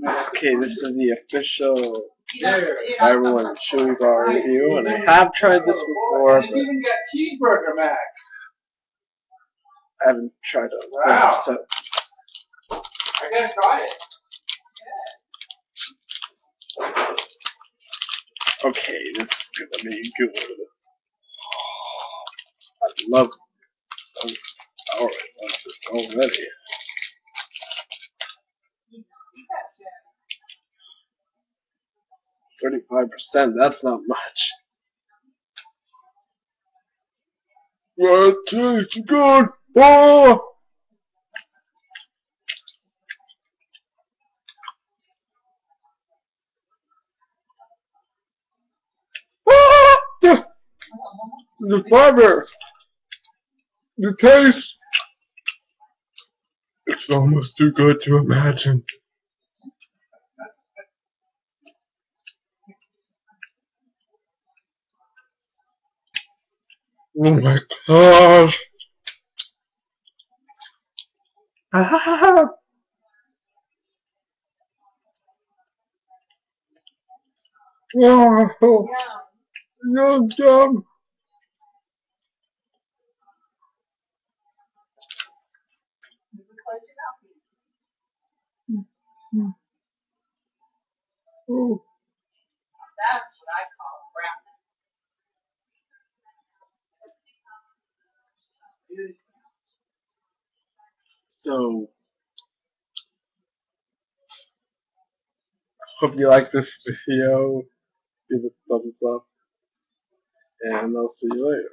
Okay, this is the official everyone Chewy bar review, and I have tried this before, but even got cheeseburger max. I haven't tried it. Wow. So I gotta try it. okay, this is gonna be good. I love this already. 35%, that's not much. That tastes good! Oh! Ah! The fiber, the taste, it's almost too good to imagine. Oh my gosh. Ah. Oh, no, dumb. Oh. That's what I call brown. So, hope you like this video. Give it a thumbs up, and I'll see you later.